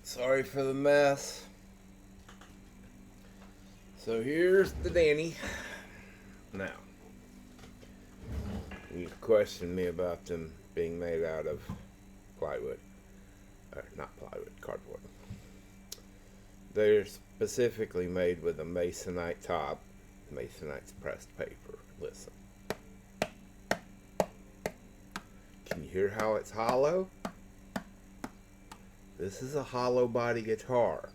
Sorry for the mess. So here's the Danny. Now, you questioned me about them being made out of plywood. Or not plywood, cardboard. They're specifically made with a masonite top. Masonite's pressed paper. Listen. Can you hear how it's hollow? This is a hollow body guitar.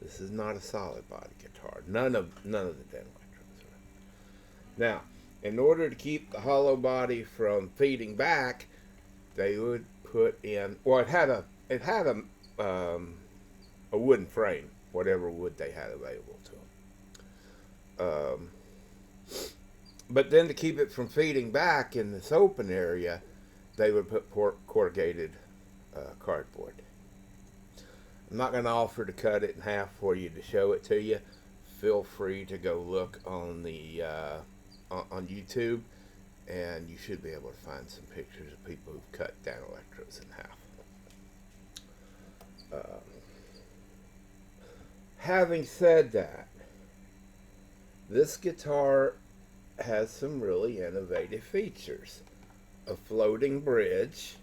This is not a solid body guitar. None of the Danelectros are. Now, in order to keep the hollow body from feeding back, they would put in. Well, it had a wooden frame, whatever wood they had available to them. But then to keep it from feeding back in this open area, they would put corrugated cardboard. I'm not going to offer to cut it in half for you to show it to you. Feel free to go look on the on YouTube, and you should be able to find some pictures of people who've cut Danelectros in half. Having said that, this guitar has some really innovative features. A floating bridge.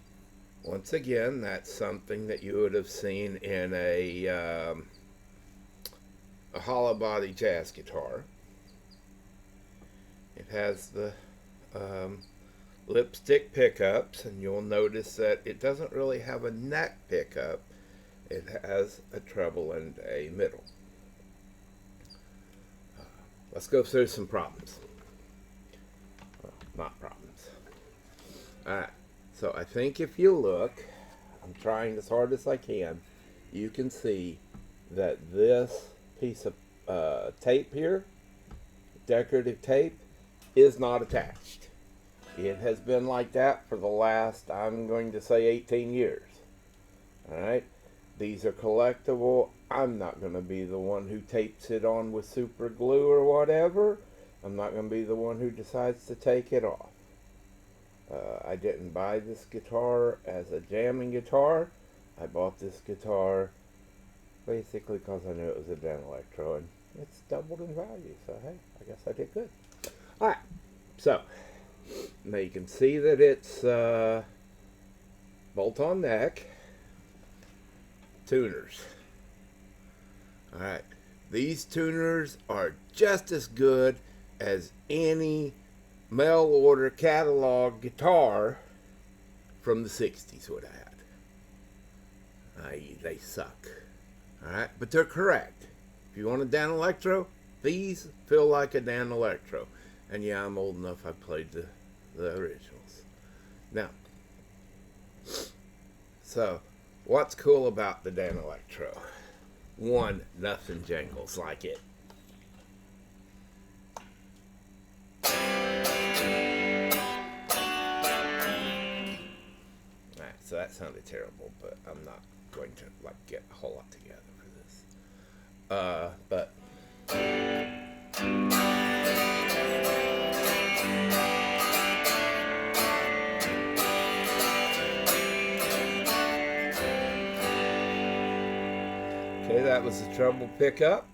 Once again, that's something that you would have seen in a hollow body jazz guitar. It has the lipstick pickups, and you'll notice that it doesn't really have a neck pickup. It has a treble and a middle. Let's go through some problems. Well, not problems. Alright. So I think if you look, I'm trying as hard as I can, you can see that this piece of tape here, decorative tape, is not attached. It has been like that for the last, I'm going to say, 18 years. Alright? These are collectible. I'm not going to be the one who tapes it on with super glue or whatever. I'm not going to be the one who decides to take it off. I didn't buy this guitar as a jamming guitar. I bought this guitar basically because I knew it was a Danelectro, and it's doubled in value. So hey, I guess I did good. All right, so now you can see that it's bolt-on neck tuners. All right, these tuners are just as good as any mail order catalog guitar from the 60s would have had. They suck. Alright, but they're correct. If you want a Danelectro, these feel like a Danelectro. And yeah, I'm old enough, I played the originals. Now, so what's cool about the Danelectro? One, nothing jangles like it. So that sounded terrible, but I'm not going to get a whole lot together for this. But okay, that was the treble pickup.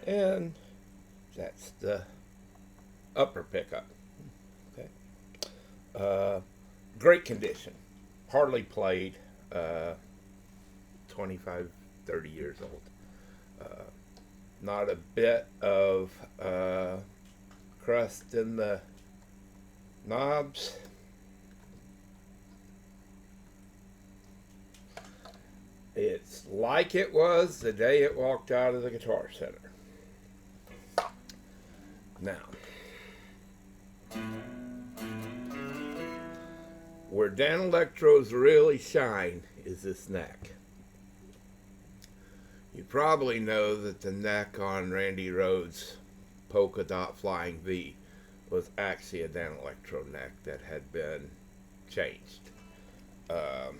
And that's the upper pickup. Okay. Great condition. Hardly played. 25, 30 years old. Not a bit of crust in the knobs. It's like it was the day it walked out of the Guitar Center. Now, where Danelectros really shine is this neck. You probably know that the neck on Randy Rhoads' Polka Dot Flying V was actually a Danelectro neck that had been changed. I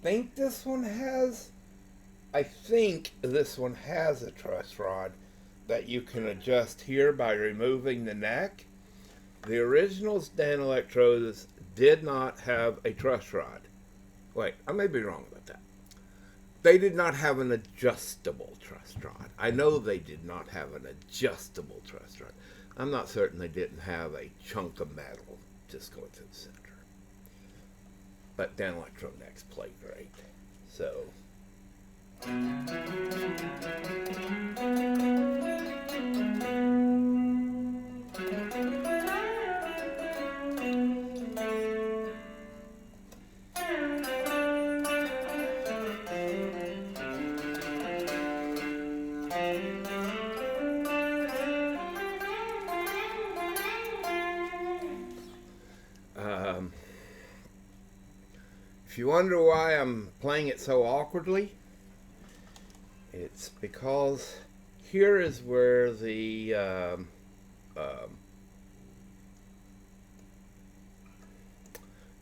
think this one has I think this one has a truss rod that you can adjust here by removing the neck. The original Danelectros did not have a truss rod. Wait, I may be wrong about that. They did not have an adjustable truss rod. I know they did not have an adjustable truss rod. I'm not certain they didn't have a chunk of metal just going through the center. But Danelectro necks play great. So. If you wonder why I'm playing it so awkwardly, it's because here is where the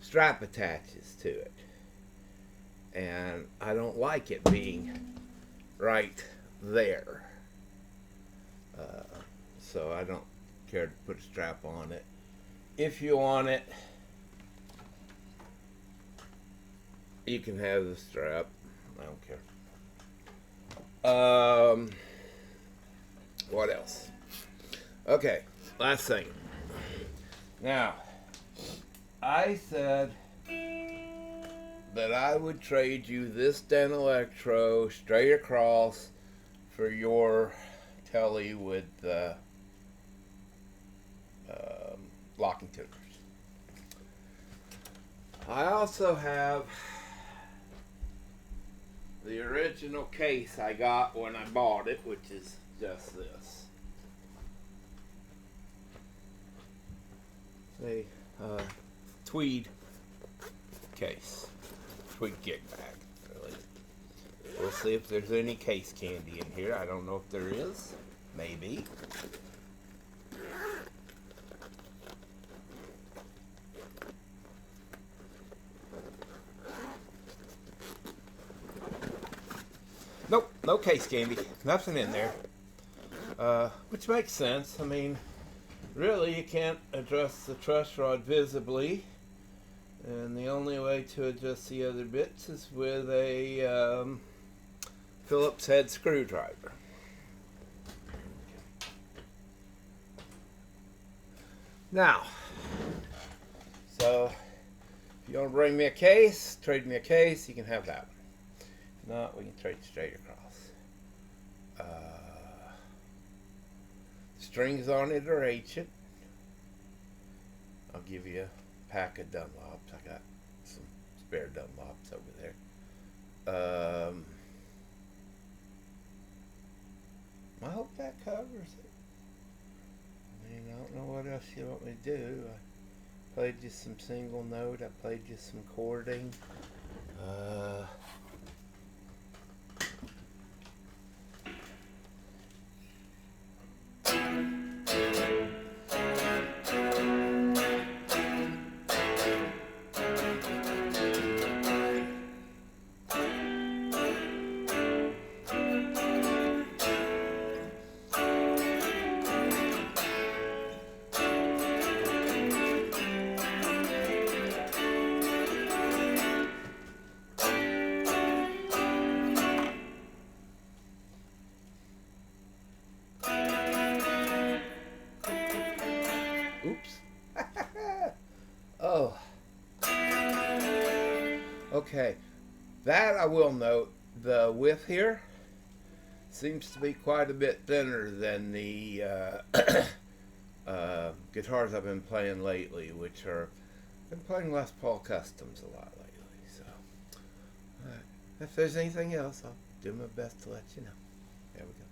strap attaches to it, and I don't like it being right there, so I don't care to put a strap on it. If you want it, you can have the strap. I don't care. What else? Okay, last thing. Now, I said that I would trade you this Danelectro straight across for your telly with locking tuners. I also have the original case I got when I bought it, which is just this. A tweed case. Tweed gig bag, really. We'll see if there's any case candy in here. I don't know if there is. Maybe. Nope, no case candy. Nothing in there. Which makes sense. I mean, really, you can't adjust the truss rod visibly. And the only way to adjust the other bits is with a Phillips head screwdriver. Now, so if you want to bring me a case, trade me a case, you can have that one. If not, we can trade straight across. Strings on it are ancient. I'll give you a pack of Dunlops. I got some spare Dunlops over there. I hope that covers it. I mean, I don't know what else you want me to do. I played you some single note. I played you some chording. Oops. Oh. Okay. That I will note, the width here seems to be quite a bit thinner than the guitars I've been playing lately, which are, I've been playing Les Paul Customs a lot lately. So, if there's anything else, I'll do my best to let you know. There we go.